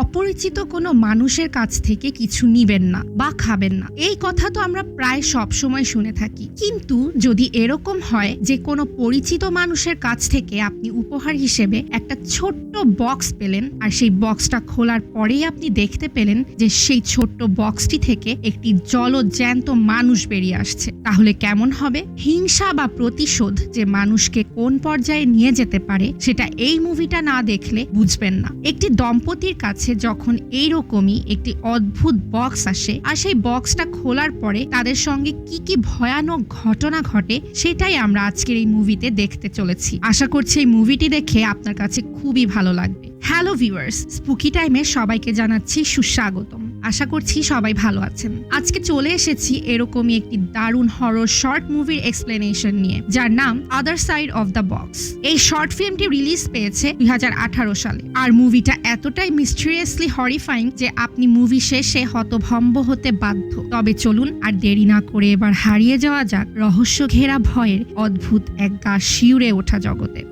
অপরিচিত কোনো মানুষের কাছ থেকে কিছু নিবেন না বা খাবেন না, এই কথা তো আমরা প্রায় সব সময় শুনে থাকি। কিন্তু যদি এরকম হয় যে কোনো পরিচিত মানুষের কাছ থেকে আপনি উপহার হিসেবে একটা ছোট্ট বক্স পেলেন, আর সেই বক্সটা খোলার পরেই আপনি দেখতে পেলেন যে সেই ছোট্ট বক্সটি থেকে একটি জ্যান্ত মানুষ বেরিয়ে আসছে, তাহলে কেমন হবে? হিংসা বা প্রতিশোধ যে মানুষকে কোন পর্যায়ে নিয়ে যেতে পারে সেটা এই মুভিটা না দেখলে বুঝবেন না। একটি দম্পতির কাছে যখন এইরকমই একটি অদ্ভুত বক্স আসে, আর সেই বক্সটা খোলার পরে তাদের সঙ্গে কি কি ভয়ানক ঘটনা ঘটে, সেটাই আমরা আজকের এই মুভিতে দেখতে চলেছি। আশা করছি এই মুভিটি দেখে আপনার কাছে খুবই ভালো লাগবে। হ্যালো ভিউয়ার্স, স্পুকি টাইমে সবাইকে জানাচ্ছি সুস্বাগতম। আশা করছি সবাই ভালো আছেন। আজকে চলে এসেছি এরকমই একটি দারুণ হরর শর্ট মুভির এক্সপ্লেনেশন নিয়ে, যার নাম other side of the box. এই শর্ট ফিল্মটি রিলিজ পেয়েছে 2018 সালে, আর মুভিটা এতটাই মিস্টেরিয়াসলি হরিফাইং যে আপনি মুভি শেষে হতভম্ব হতে বাধ্য। তবে চলুন আর দেরি না করে এবার হারিয়ে যাওয়া যাক রহস্য ঘেরা ভয়ের অদ্ভুত এক গা শিউরে ওঠা জগতে।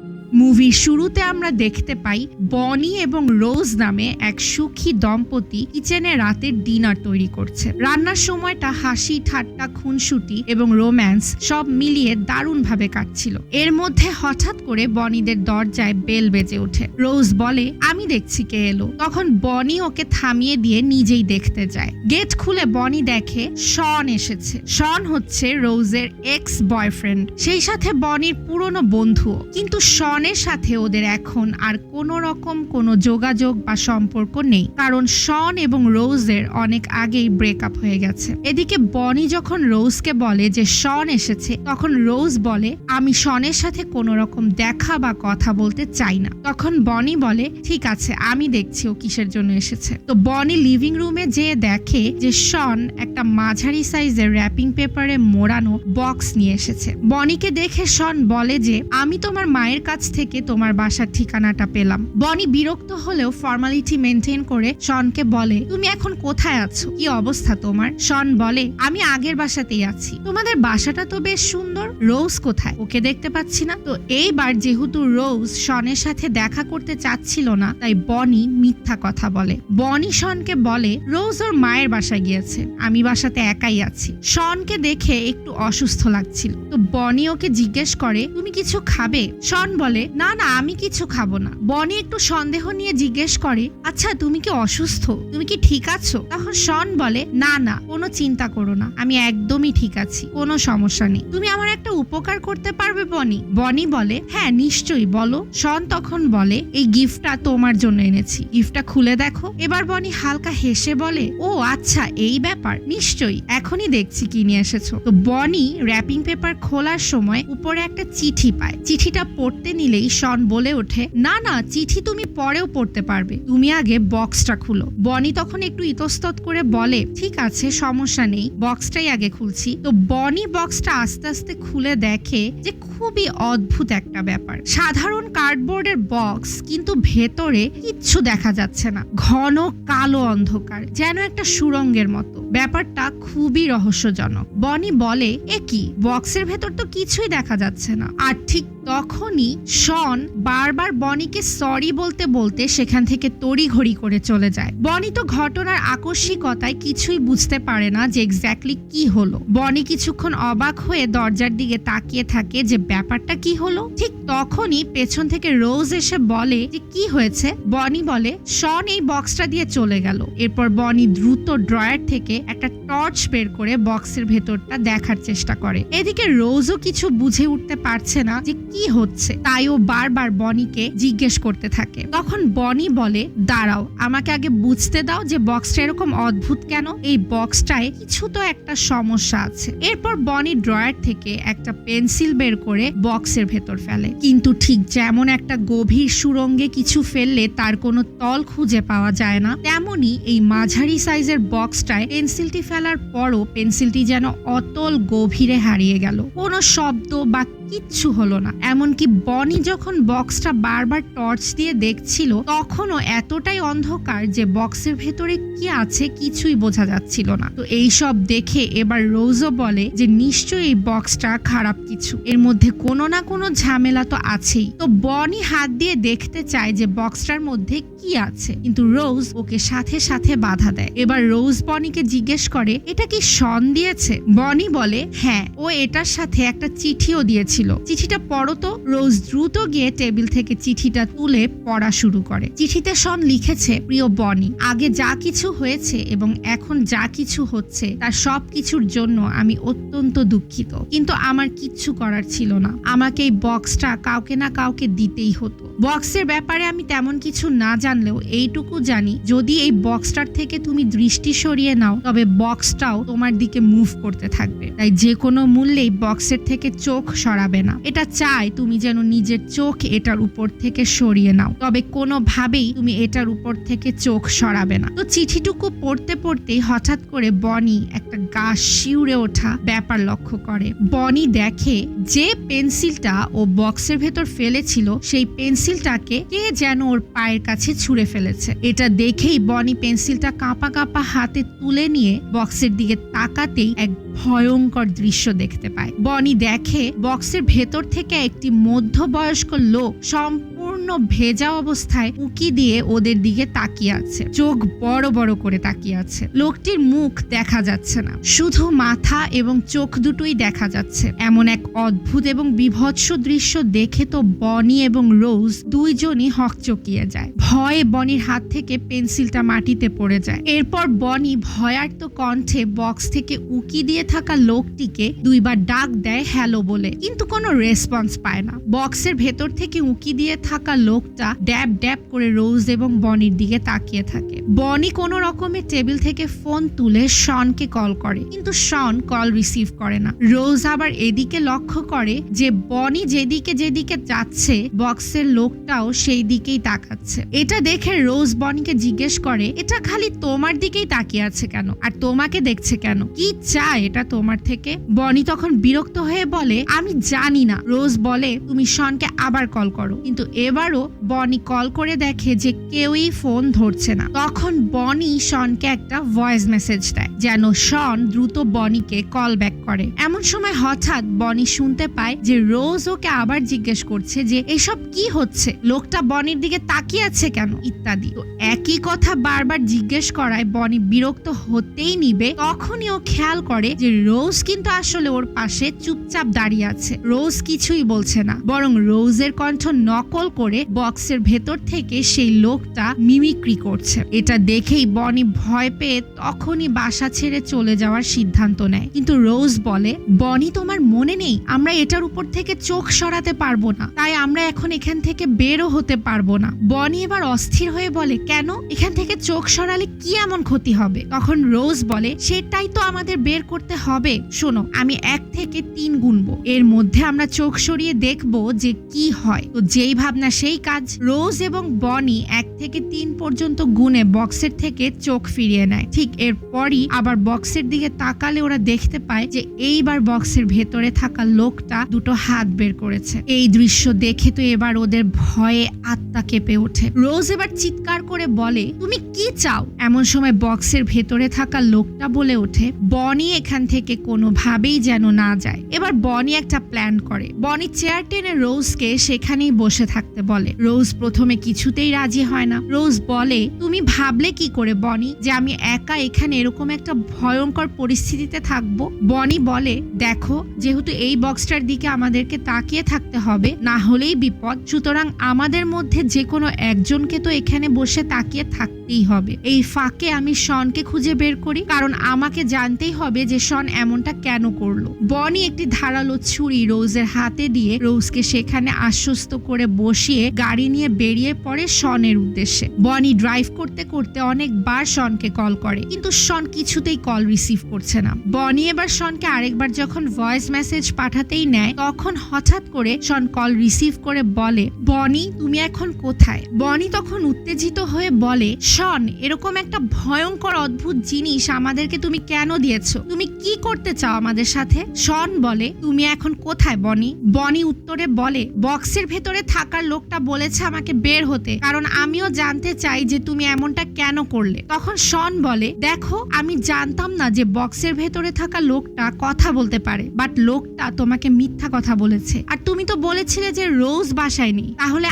মুভির শুরুতে আমরা দেখতে পাই বনি এবং রোজ নামে এক সুখী দম্পতি কিচেনে রাতের ডিনার তৈরি করছে। রান্নার সময়টা হাসি ঠাট্টা খুনসুটি এবং রোম্যান্স সব মিলিয়ে দারুণভাবে কাটছিল। এর মধ্যে হঠাৎ করে বনিদের দরজায় বেল বেজে ওঠে। রোজ বলে, আমি দেখছি কে এলো। তখন বনি ওকে থামিয়ে দিয়ে নিজেই দেখতে যায়। গেট খুলে বনি দেখে শন এসেছে। শন হচ্ছে রোজের এক্স বয়ফ্রেন্ড, সেই সাথে বনির পুরনো বন্ধুও। কিন্তু শনের সাথে ওদের এখন আর কোনো রকম কোনো যোগাযোগ বা সম্পর্ক নেই, কারণ শন এবং রোজের অনেক আগেই ব্রেকআপ হয়ে গেছে। এদিকে বনি যখন রোজকে বলে যে শন এসেছে, তখন রোজ বলে, আমি শনের সাথে কোনো রকম দেখা বা কথা বলতে চাই না। তখন বনি বলে, ঠিক আছে, আমি দেখছি ও কিসের জন্য এসেছে। তো বনি লিভিং রুমে যেয়ে দেখে যে শন একটা মাঝারি সাইজের র্যাপিং পেপারে মোড়ানো বক্স নিয়ে এসেছে। বনিকে দেখে শন বলে যে, আমি তোমার মায়ের কাছ থেকে তোমার বাসার ঠিকানাটা পেলাম। বনি বিরক্ত হলেও ফর্মালিটি মেনটেন করে শনকে বলে, তুমি এখন কোথায় আছো, কি অবস্থা তোমার? শন বলে, আমি আগের বাসাতেই আছি। তোমাদের বাসাটা তো বেশ সুন্দর। রোজ কোথায়? ওকে দেখতে পাচ্ছি না। তো এইবার যেহেতু রোজ শনের সাথে দেখা করতে চাচ্ছিল না, তাই বনি মিথ্যা কথা বলে। বনি শনকে বলে, রোজ ওর মায়ের বাসায় গিয়েছে, আমি বাসাতে একাই আছি। শনকে দেখে একটু অসুস্থ লাগছিল, তো বনি ওকে জিজ্ঞেস করে, তুমি কিছু খাবে? শন বলে, না না, আমি কিছু খাবো না। বনি একটু সন্দেহ নিয়ে জিজ্ঞেস করে, আচ্ছা তুমি কি অসুস্থ, তুমি কি ঠিক আছো? তখন শন বলে, না না, কোনো চিন্তা করো না, আমি একদমই ঠিক আছি, কোনো সমস্যা নেই। তুমি আমার একটা উপকার করতে পারবে বনি? বনি বলে, হ্যাঁ নিশ্চয়ই, বলো। শন তখন বলে, এই গিফটটা তোমার জন্য এনেছি, গিফটটা খুলে দেখো। এবার বনি হালকা হেসে বলে, ও আচ্ছা এই ব্যাপার, নিশ্চয়ই, এখনই দেখছি কি নিয়ে এসেছো। তো বনি র্যাপিং পেপার খোলার সময় উপরে একটা চিঠি পায়। চিঠিটা পড়তে নিলেই শন বলে ওঠে, না না, চিঠি তুমি পরেও পড়তে পারবে, তুমি আগে বক্সটা খুলো। বনি তখন একটু ইতস্তত করে বলে, ঠিক আছে, সমস্যা নেই, বক্সটাই আগে খুলছি। তো বনি বক্সটা আস্তে আস্তে খুলে দেখে যে খুবই অদ্ভুত একটা ব্যাপার। সাধারণ কার্ডবোর্ডের বক্স, কিন্তু ভেতরে কিচ্ছু দেখা যাচ্ছে না, ঘন কালো অন্ধকার, যেন একটা সুড়ঙ্গের মতো। ব্যাপারটা খুবই রহস্যজনক। বনি বলে, এ কি, বক্সের ভেতর তো কিছুই দেখা যাচ্ছে না। আর ঠিক তখনই শন বারবার বনিকে সরি বলতে বলতে সেখান থেকে তড়িঘড়ি করে চলে যায়। বনি তো ঘটনার আকস্মিকতায় কিছুই বুঝতে পারে না যে এক্স্যাক্টলি কি হলো। বনি কিছুক্ষণ অবাক হয়ে দরজার দিকে তাকিয়ে থাকে যে ব্যাপারটা কি হলো। ঠিক তখনই পেছন থেকে রোজ এসে বলে যে কি হয়েছে। বনি বলে, শন এই বক্সটা দিয়ে চলে গেল। এরপর বনি দ্রুত ড্রয়ার থেকে একটা টর্চ বের করে বক্সের ভেতরটা দেখার চেষ্টা করে। এদিকে রোজও কিছু বুঝে উঠতে পারছে না যে কি হচ্ছে, তাই ও বারবার বনিকে জিজ্ঞেস করতে থাকে। তখন বনি বলে, দাঁড়াও, আমাকে আগে বুঝতে দাও যে বক্সটা এরকম অদ্ভুত কেন, এই বক্সটায় কিছু তো একটা সমস্যা আছে। এরপর বনি ড্রয়ার থেকে একটা পেন্সিল বের করে বক্সের ভেতর ফেলে, কিন্তু ঠিক যেমন একটা গভীর সুড়ঙ্গে কিছু ফেললে তার কোনো তল খুঁজে পাওয়া যায় না, তেমনি এই মাঝারি সাইজের বক্সটায় পেন্সিলটি ফেলার পরও পেন্সিলটি যেন অতল গভীরে হারিয়ে গেল। কোনো শব্দ বা কিচ্ছু হলো না। এমনকি বনি বনি যখন বক্সটা বারবার টর্চ দিয়ে দেখছিল তখনও এতটাই অন্ধকার যে বক্সের ভেতরে কি আছে কিছুই বোঝা যাচ্ছিল না। তো এই সব দেখে এবার রোজও বলে যে নিশ্চয়ই এই বক্সটা খারাপ কিছু, এর মধ্যে কোনো না কোনো ঝামেলা তো আছেই। তো বনি হাত দিয়ে দেখতে চায় যে বক্সটার মধ্যে কি আছে, কিন্তু রোজ ওকে সাথে সাথে বাধা দেয়। এবার রোজ বনিকে জিজ্ঞেস করে এটা কি শন দিয়েছে? বনি বলে হ্যাঁ, ও এটার সাথে একটা চিঠিও দিয়েছিল, চিঠিটা পড়ো তো। রোজ দ্রুত গিয়ে টেবিল থেকে চিঠিটা তুলে পড়া শুরু করে। চিঠিতে শন লিখেছে, প্রিয় বনি, আগে যা কিছু হয়েছে এবং এখন যা কিছু হচ্ছে তার সব কিছুর জন্য আমি অত্যন্ত দুঃখিত, কিন্তু আমার কিচ্ছু করার ছিল না। আমাকে এই বক্সটা কাউকে না কাউকে দিতেই হতো। বক্সের ব্যাপারে আমি তেমন কিছু না জানলেও এইটুকু জানি, যদি এই বক্সটার থেকে তুমি দৃষ্টি সরিয়ে নাও তবে বক্সটাও তোমার দিকে মুভ করতে থাকবে, তাই যে কোনো মূল্যেই বক্সের থেকে চোখ সরাবে না। এটা চাই তুমি যেন নিজের চোখ এটার উপর থেকে সরিয়ে নাও, তবে কোনোভাবেই তুমি এটার উপর থেকে চোখ সরাবে না। তো চিঠিটুকু পড়তে পড়তেই হঠাৎ করে বনি একটা গা শিউরে ওঠা ব্যাপার লক্ষ্য করে। বনি দেখে যে পেন্সিলটা ও বক্সের ভেতর ফেলেছিল সেই পেন্সিলটাকে কে যেন ওর পায়ের কাছে ছুঁড়ে ফেলেছে। এটা দেখেই বনি পেন্সিলটা কাঁপা কাঁপা হাতে তুলে নিয়ে বক্সের দিকে তাকাতেই এক ভয়ঙ্কর দৃশ্য দেখতে পায়। বনি দেখে বক্সের ভেতর থেকে একটি মধ্যবয়স্ক লোক সম্পূর্ণ ভেজা অবস্থায় উঁকি দিয়ে ওদের দিকে তাকিয়ে আছে, চোখ বড় বড় করে তাকিয়ে আছে। লোকটির মুখ দেখা যাচ্ছে না, শুধু মাথা এবং চোখ দুটোই দেখা যাচ্ছে। এমন এক অদ্ভুত এবং বিভৎস দৃশ্য দেখে তো বনি এবং রোজ দুইজনই হকচকিয়ে যায়। ভয়ে বনির হাত থেকে পেন্সিলটা মাটিতে পড়ে যায়। এরপর বনি ভয়ার্ত কণ্ঠে বক্স থেকে উঁকি দিয়ে থাকা লোকটিকে দুইবার ডাক দেয় হ্যালো বলে, কিন্তু কোনো রেসপন্স পায় না। বক্সের ভেতর থেকে উঁকি দিয়ে থাকা লোকটা ড্যাব ড্যাব করে রোজ এবং বনির দিকে তাকিয়ে থাকে। বনি কোনো রকমের টেবিল থেকে ফোন তুলে শনকে কল করে, কিন্তু শন কল রিসিভ করে না। রোজ আবার এদিকে লক্ষ্য করে যে বনি যেদিকে যেদিকে যাচ্ছে বক্সের লোকটাও সেই দিকেই তাকাচ্ছে। এটা দেখে রোজ বনিকে জিজ্ঞেস করে এটা খালি তোমার দিকেই তাকিয়ে আছে কেন, আর তোমাকে দেখছে কেন, কি চায় এটা তোমার থেকে? বনি তখন বিরক্ত হয়ে বলে আমি জানি না। রোজ বলে তুমি শনকে আবার কল করো, কিন্তু এবারও বনি কল করে দেখে যে কেউই ফোন ধরছে না। তখন বনি শনকে একটা ভয়েস মেসেজ দেয় যেন শন দ্রুত বনিকে কল ব্যাক করে। এমন সময় হঠাৎ বনি শুনতে পায় যে রোজ ওকে আবার জিজ্ঞেস করছে যে এসব কি হচ্ছে, লোকটা বনির দিকে তাকিয়ে আছে কেন, ইত্যাদি। তো একই কথা বারবার জিজ্ঞেস করায় বনি বিরক্ত হতেই নিবে, তখনই ও খেয়াল করে যে রোজ কিন্তু আসলে ওর পাশে চুপচাপ দাঁড়িয়ে আছে। রোজ কিছুই বলছে না, বরং রোজের কণ্ঠ নকল করে বক্সের ভেতর থেকে সেই লোকটা মিমিক্রি করছে। এটা দেখেই বনি ভয় পেয়ে তখনই বাসা ছেড়ে চলে যাওয়ার সিদ্ধান্ত নেয়। কিন্তু রোজ বলে বনি তোমার মনে নেই আমরা এটার উপর থেকে চোখ সরাতে পারবো না, তাই আমরা এখন এখান থেকে বেরও হতে পারবো না। বনি এবার অস্থির হয়ে বলে কেন, এখান থেকে চোখ সরালে কি এমন ক্ষতি হবে? তখন রোজ বলে সেটাই তো আমাদের বের করতে হবে। শোনো, আমি 1 থেকে 3 গুনবো, এর মধ্যে আমরা চোখ সরিয়ে দেখবো যে কি হয়। তো যেই ভাবনা সেই কাজ। রোজ এবং বনি 1 থেকে 3 পর্যন্ত গুনে বক্সের থেকে চোখ ফিরিয়ে নেয়। ঠিক এরপরই আবার বক্সের দিকে তাকালে ওরা দেখতে পায় যে এইবার বক্সের ভেতরে থাকা লোকটা দুটো হাত বের করেছে। এই দৃশ্য দেখে তো এবার ওদের ভয়ে আত্মা কেঁপে ওঠে। রোজ এবার চিৎকার করে বলে তুমি কি চাও? এমন সময় বক্সের ভেতরে থাকা লোকটা বলে ওঠে বনি এখান থেকে কোনোভাবেই যেন না যায়। এবার বনি একটা প্ল্যান করে। বনি চেয়ার টেনে রোজকে সেখানেই বসে থাকতে বলে। রোজ প্রথমে কিছুতেই রাজি হয় না। রোজ বলে তুমি ভাবলে কি করে বনি যে আমি একা এখানে এরকম একটা ভয়ঙ্কর পরিস্থিতিতে থাকবো? বনি বলে দেখো, যেহেতু এই বক্সটার দিকে আমাদেরকে তাকিয়ে থাকতে হবে, না হলেই বিপদ, সুতরাং আমাদের মধ্যে যে কোনো একজনকে তো এখানে বসে তাকিয়ে থাকতেই হবে। এই ফাঁকে আমি শনকে খুঁজে বের করি, কারণ আমাকে জানতেই হবে যে শন এমনটা কেন করলো। বনি একটি ধারালো ছুরি রোজের হাতে দিয়ে রোজকে সেখানে আশ্বস্ত করে বসিয়ে গাড়ি নিয়ে বেরিয়ে পড়ে শনের উদ্দেশ্যে। বনি ড্রাইভ করতে করতে অনেকবার শনকে কল করে, কিন্তু শন কিছুতেই কল রিসিভ করছে না। বনি এবার শনকে শনকে আরেকবার যখন ভয়েস মেসেজ পাঠাতেই নেয় তখন হঠাৎ করে শন কল রিসিভ করে বলে, বনি তুমি এখন কোথায়? বনি তখন উত্তেজিত হয়ে বলে, শন এরকম একটা ভয়ঙ্কর অদ্ভুত জিনিস আমাদেরকে তুমি কেন দিয়েছো? তুমি কি করতে চাও আমাদের সাথে? শন বলে, তুমি এখন কোথায় বনি? বনি উত্তরে বলে, বক্সের ভেতরে থাকার লোকটা বলেছে আমাকে বের হতে, কারণ আমিও জানতে চাই যে তুমি এমনটা কেন করলে। তখন শন বলে, দেখো আমি জানতাম না যে বক্সের ভেতরে থাকা লোকটা কথা বলতে পারে, বাট লোকটা তোমাকে মিথ্যা কথা বলেছে। আর তুমি তো বলেছিলে যে রোজ বাসায় নেই, তাহলে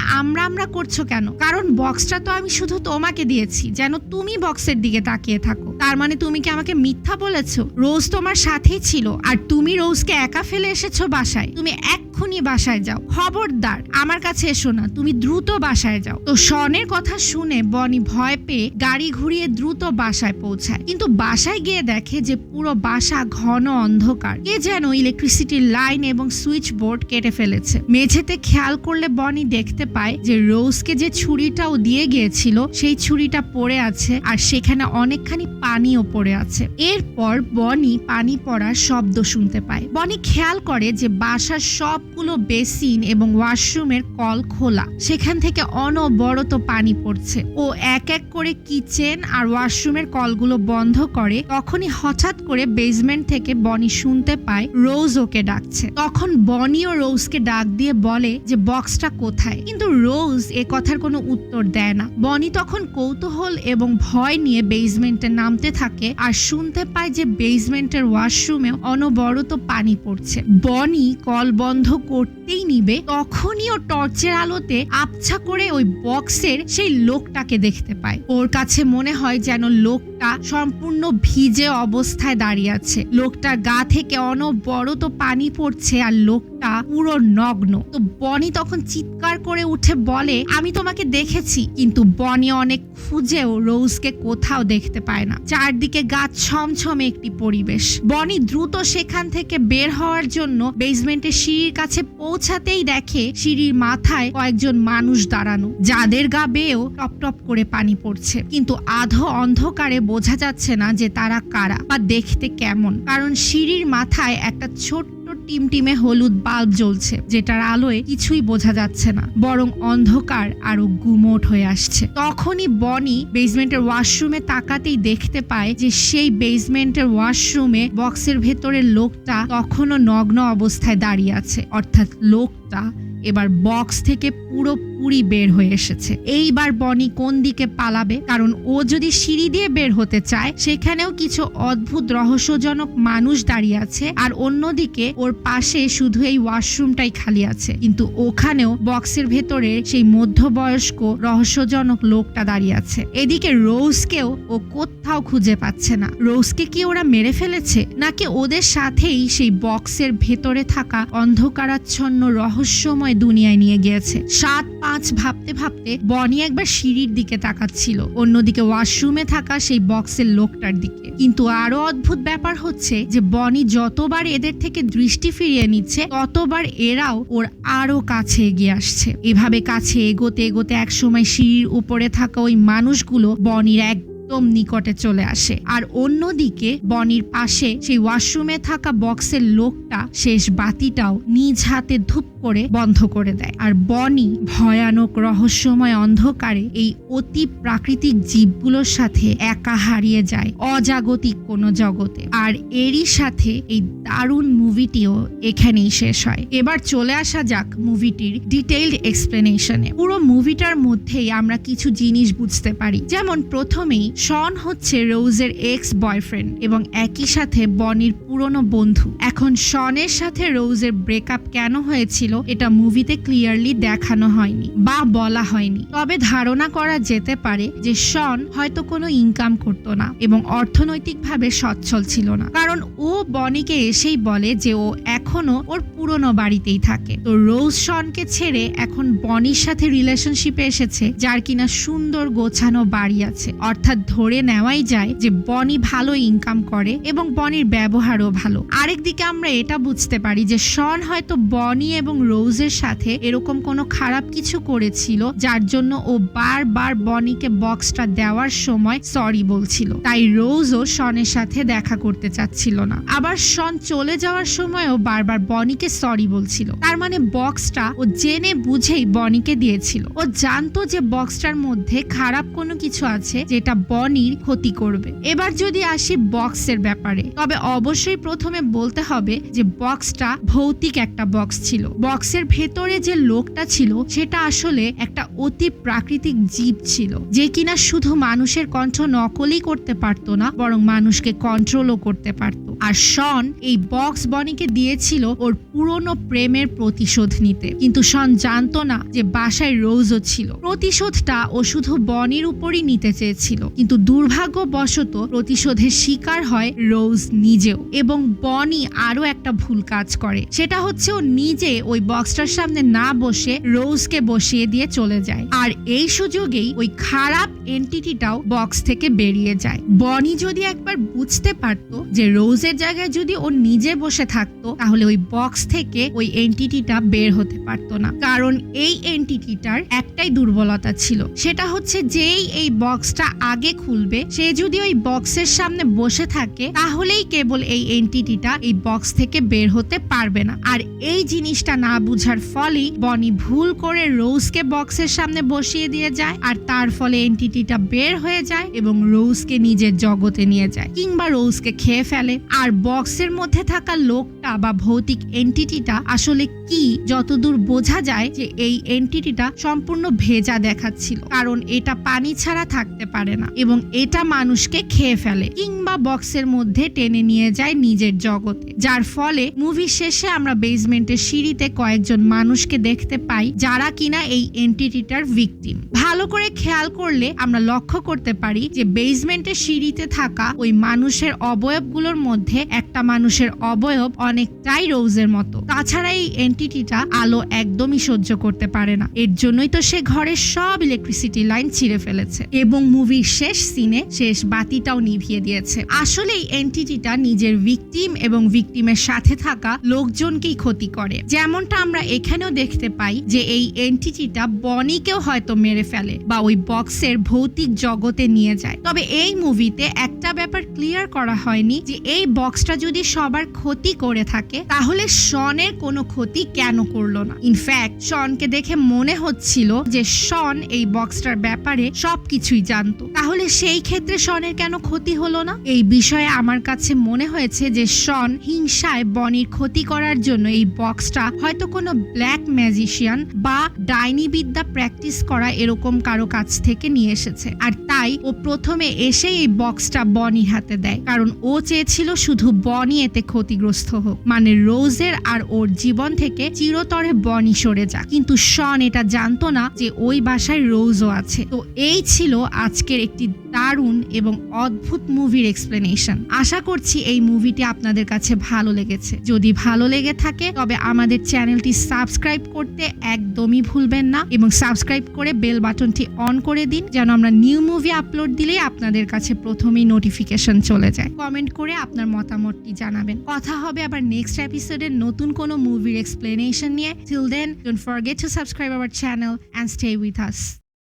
আমরা করছো কেন? কারণ বক্সটা তো আমি শুধু তোমাকে দিয়েছি যেন তুমি বক্সের দিকে তাকিয়ে থাকো। তার মানে তুমি কি আমাকে মিথ্যা বলেছো? রোজ তোমার সাথেই ছিল আর তুমি রোজকে একা ফেলে এসেছো বাসায়। তুমি এক্ষুনি বাসায় যাও, খবরদার আমার কাছে এসো না, তুমি দ্রুত বাসায় যাও। তো শনের কথা শুনে বনি ভয় পেয়ে গাড়ি ঘুরিয়ে দ্রুত বাসায় পৌঁছায়, কিন্তু বাসায় গিয়ে দেখে যে পুরো বাসা ঘন অন্ধকার। কে যেন ইলেকট্রিসিটির লাইন এবং সুইচ বোর্ড কেটে ফেলেছে। মেঝেতে খেয়াল করলে বনি দেখতে পায় যে রোজকে যে ছুরিটাও দিয়ে গিয়েছিল সেই ছুরিটা পড়ে আছে আর সেখানে অনেকখানি পানিও পড়ে আছে। এরপর বনি পানি পড়ার শব্দ শুনতে পায়। বনি খেয়াল করে যে বাসার সবগুলো বেসিন এবং ওয়াশরুমের কল খোলা, সেখান থেকে অনবরত পানি পড়ছে। ও এক এক করে কিচেন আর ওয়াশরুমের কলগুলো বন্ধ করে। তখনই হঠাৎ করে বেসমেন্ট থেকে বনি শুনতে পায় রোজ ওকে ডাকছে। তখন বনি ও রোজকে ডাক দিয়ে বলে যে বক্সটা কোথায়, কিন্তু রোজ এ কথার কোনো উত্তর দেয় না। বনি তখন কৌতূহল এবং ভয় নিয়ে বেসমেন্টে নামতে থাকে আর শুনতে পায় যে বেসমেন্টের ওয়াশরুমে অনবরত পানি পড়ছে। বনি কল বন্ধ করতেই নিবে, তখনই ও টর্চের আলোতে আবছা করে ওই বক্সের সেই লোকটাকে দেখতে পায়। ওর কাছে মনে হয় যেন লোকটা সম্পূর্ণ ভিজে অবস্থায় দাঁড়িয়ে আছে। লোকটার গা থেকে অনবরত পানি পড়ছে আর লোকটা পুরো নগ্ন। তো বনি তখন চিৎকার করে উঠে বলে, আমি তোমাকে দেখেছি। কিন্তু বনি অনেক খুঁজেও রোজকে কোথাও দেখতে পায় না। চারদিকে গাছ ছমছমে একটি পরিবেশ। বনি দ্রুত সেখান থেকে বের হওয়ার জন্য বেসমেন্টের সিঁড়ির কাছে পৌঁছাতেই দেখে সিঁড়ির মাথায় কয়েকজন মানুষ দাঁড়ানো, যাদের গা বেয়েও টপ টপ করে পানি পড়ছে, কিন্তু আধো অন্ধকারে বোঝা যাচ্ছে না যে তারা কারা বা দেখতে কেমন, কারণ সিঁড়ির মাথায় একটা ছোট্ট টিমটিমে হলুদ বাল্ব জ্বলছে, যেটার আলোয় কিছুই বোঝা যাচ্ছে না, বরং অন্ধকার আরো গুমোট হয়ে আসছে। তখনই বনি বেসমেন্টের ওয়াশরুমে তাকাতেই দেখতে পায় যে সেই বেসমেন্টের ওয়াশরুমে বক্সের ভেতরের লোকটা তখনও নগ্ন অবস্থায় দাঁড়িয়ে আছে, অর্থাৎ লোকটা এবার বক্স থেকে পুরোপুরি বের হয়ে এসেছে। এইবার বনি কোন দিকে পালাবে? কারণ ও যদি সিঁড়ি দিয়ে বের হতে চায়, সেখানেও কিছু অদ্ভুত রহস্যজনক মানুষ দাঁড়িয়ে আছে, আর অন্যদিকে ওর পাশে শুধু এই ওয়াশরুমটাই খালি আছে, কিন্তু ওখানেও বক্সের ভেতরে সেই মধ্যবয়স্ক রহস্যজনক লোকটা দাঁড়িয়ে আছে। এদিকে রোজকেও ও কোথাও খুঁজে পাচ্ছে না। রোজকে কি ওরা মেরে ফেলেছে, নাকি ওদের সাথেই সেই বক্সের ভেতরে থাকা অন্ধকারাচ্ছন্ন রহস্যময় দুনিয়ায় নিয়ে গিয়েছে? 7-5 ভাবতে ভাবতে বনি একবার সিঁড়ির দিকে তাকাচ্ছিল, অন্যদিকে ওয়াশরুমে থাকা সেই বক্সের লোকটার দিকে। কিন্তু আরো অদ্ভুত ব্যাপার হচ্ছে যে বনি যতবার এদের থেকে দৃষ্টি ফিরিয়ে নিচ্ছে, ততবার এরাও ওর আরো কাছে এগিয়ে আসছে। এভাবে কাছে এগোতে এগোতে একসময় সিঁড়ির উপরে থাকা ওই মানুষগুলো বনির একদম নিকটে চলে আসে, আর অন্যদিকে বনির পাশে সেই ওয়াশরুমে থাকা বক্সের লোকটা শেষ বাতিটাও নিজ হাতে ধূপ করে বন্ধ করে দেয়। আর বনি ভয়ানক রহস্যময় অন্ধকারে এই অতি প্রাকৃতিক জীবগুলোর সাথে একা হারিয়ে যায় অজাগতিক কোনো জগতে। আর এরই সাথে এই দারুণ মুভিটিও এখানেই শেষ হয়। এবার চলে আসা যাক মুভিটির ডিটেইলড এক্সপ্লেনেশনে। পুরো মুভিটার মধ্যেই আমরা কিছু জিনিস বুঝতে পারি, যেমন প্রথমেই শন হচ্ছে রোজের এক্স বয়ফ্রেন্ড এবং একই সাথে বনির পুরনো বন্ধু। এখন শনের সাথে রোজের ব্রেকআপ কেন হয়েছিল এটা মুভিতে ক্লিয়ারলি দেখানো হয়নি বা বলা হয়নি, তবে ধারণা করা যেতে পারে যে শন হয়তো কোনো ইনকাম করতো না এবং অর্থনৈতিকভাবে সচ্ছল ছিল না, কারণ ও বনিকে এসেই বলে যে ও এখনো ওর পুরনো বাড়িতেই থাকে। তো রোজ শনকে ছেড়ে এখন বনির সাথে রিলেশনশিপে এসেছে, যার কিনা সুন্দর গোছানো বাড়ি আছে, অর্থাৎ ধরে নেওয়াই যায় যে বনি ভালো ইনকাম করে এবং বনির ব্যবহারও ভালো। আরেকদিকে আমরা এটা বুঝতে পারি যে শন হয়তো বনি এবং রোজের সাথে এরকম কোনো খারাপ কিছু করেছিল যার জন্য ও বারবার বনিকে বক্সটা দেওয়ার সময় সরি বলছিল, তাই রোজও শনের সাথে দেখা করতে চাচ্ছিল না। আবার শন চলে যাওয়ার সময়ও বারবার বনিকে সরি বলছিল। তার মানে বক্সটা ও জেনে বুঝেই বনিকে দিয়েছিল। ও জানতো যে বক্সটার মধ্যে খারাপ কোনো কিছু আছে যেটা বনির ক্ষতি করবে। এবার যদি আসি বক্সের ব্যাপারে, তবে অবশ্যই প্রথমে বলতে হবে যে বক্সটা ভৌতিক একটা বক্স ছিল। বক্সের ভেতরে যে লোকটা ছিল সেটা আসলে একটা অতি প্রাকৃতিক জীব ছিল, যে কিনা শুধু মানুষের কণ্ঠ নকলই করতে পারতো না, বরং মানুষকে কন্ট্রোলও করতে পারত। আর শন এই বক্স বনিকে দিয়েছিল ওর পুরনো প্রেমের প্রতিশোধ নিতে, কিন্তু শন জানতো না যে বাসায় রোজও ছিল। প্রতিশোধটা ও শুধু বনির উপরই নিতে চেয়েছিল, কিন্তু দুর্ভাগ্যবশত প্রতিশোধের শিকার হয় রোজ নিজেও। এবং বনি আরো একটা ভুল কাজ করে, সেটা হচ্ছে ও নিজে ওই বক্সটার সামনে না বসে রোজকে বসিয়ে দিয়ে চলে যায়। আর এই সুযোগেই ওই খারাপ এন্টিটিটাও বক্স থেকে বেরিয়ে যায়। বনি যদি একবার বুঝতে পারতো যে রোজের জায়গায় যদি ও নিজে বসে থাকতো তাহলে ওই বক্স থেকে ওই এন্টিটিটা বের হতে পারতো না, কারণ এই এন্টিটিটার একটাই দুর্বলতা ছিল, সেটা হচ্ছে যেই এই বক্সটা আগে খুলবে সে যদি ওই বক্সের সামনে বসে থাকে তাহলেই কেবল এই এন্টিটিটা এই বক্স থেকে বের হতে পারবে না। আর এই জিনিসটা না বুঝার ফলেই বনি ভুল করে রোজকে বক্সের সামনে বসিয়ে দিয়ে যায়, আর তার ফলে এন্টিটিটা বের হয়ে যায় এবং রোজকে নিজের জগতে নিয়ে যায় কিংবা রোজকে খেয়ে ফেলে। আর বক্সের মধ্যে থাকা লোকটা বা ভৌতিক এন্টিটিটা আসলে কি, যতদূর বোঝা যায় যে এই এন্টিটিটা সম্পূর্ণ ভেজা দেখাচ্ছিল, কারণ এটা পানি ছাড়া থাকতে পারে না এবং এটা মানুষকে খেয়ে ফেলে কিংবা বক্সের মধ্যে টেনে নিয়ে যায় নিজের জগতে। যার ফলে মুভি শেষে আমরা বেসমেন্টের সিঁড়িতে কয়েকজন মানুষকে দেখতে পাই যারা কিনা এই এন্টিটিটার ভিকটিম। ভালো করে খেয়াল করলে আমরা লক্ষ্য করতে পারি যে বেসমেন্টের সিঁড়িতে থাকা ওই মানুষের অবয়বগুলোর মধ্যে একটা মানুষের অবয়ব অনেকটাই রোজের মতো। তাছাড়া এই এন্টিটিটা আলো একদমই সহ্য করতে পারে না, এর জন্যই তো সে ঘরের সব ইলেকট্রিসিটি লাইন ছিঁড়ে ফেলেছে এবং মুভির শেষ সিনে শেষ বাতিটাও নিভিয়ে দিয়েছে। আসলে এই এন্টিটিটা নিজের ভিকটিম এবং ভিকটিমের সাথে থাকা লোকজনকেই ক্ষতি করে, যেমনটা আমরা এখানেও দেখতে পাই যে এই এন্টিটিটা বনিকেও হয়তো মেরে ফেলে বা ওই বক্সের ভৌতিক জগতে নিয়ে যায়। তবে এই মুভিতে একটা ব্যাপার ক্লিয়ার করা হয়নি যে এই বক্সটা যদি সবার ক্ষতি করে থাকে তাহলে শনের কোনো ক্ষতি কেন করলো না। ইনফ্যাক্ট শনকে দেখে মনে হচ্ছিল যে শন এই বক্সটার ব্যাপারে সবকিছুই জানতো, তাহলে সেই ক্ষেত্রে শনের কেন ক্ষতি হলো না। এই বিষয়ে আমার কাছে মনে হয়েছে যে শন হিংসায় বনির ক্ষতি করার জন্য এই বক্সটা হয়তো কোনো ব্ল্যাক ম্যাজিশিয়ান বা ডাইনি বিদ্যা প্র্যাকটিস করা এরকম কারো কাছ থেকে নিয়ে এসেছে, আর তাই ও প্রথমে এসে এই বক্সটা বনির হাতে দেয়, কারণ ও চেয়েছিল শুধু বনি এতে ক্ষতিগ্রস্ত হোক, মানে রোজের আর ওর জীবন থেকে চিরতরে বনি সরে যাক। কিন্তু শন এটা জানতো না যে ওই বাসায় রোজও আছে। তো এই ছিল আজকের একটি দারুণ এবং অদ্ভুত মুভির এক্সপ্লেনেশন। আশা করছি এই মুভিটি আপনাদের কাছে ভালো লেগেছে। যদি ভালো লেগে থাকে তবে আমাদের চ্যানেলটি সাবস্ক্রাইব করতে একদমই ভুলবেন না এবং সাবস্ক্রাইব করে বেল বাটনটি অন করে দিন যেন আমরা নিউ মুভি আপলোড দিলেই আপনাদের কাছে প্রথমেই নোটিফিকেশন চলে যায়। কমেন্ট করে আপনার মতামতটি জানাবেন। কথা হবে আবার নেক্সট এপিসোডে নতুন কোনো মুভির এক্সপ্লেনেশন নিয়ে। Till then, don't forget to subscribe our channel and stay with us.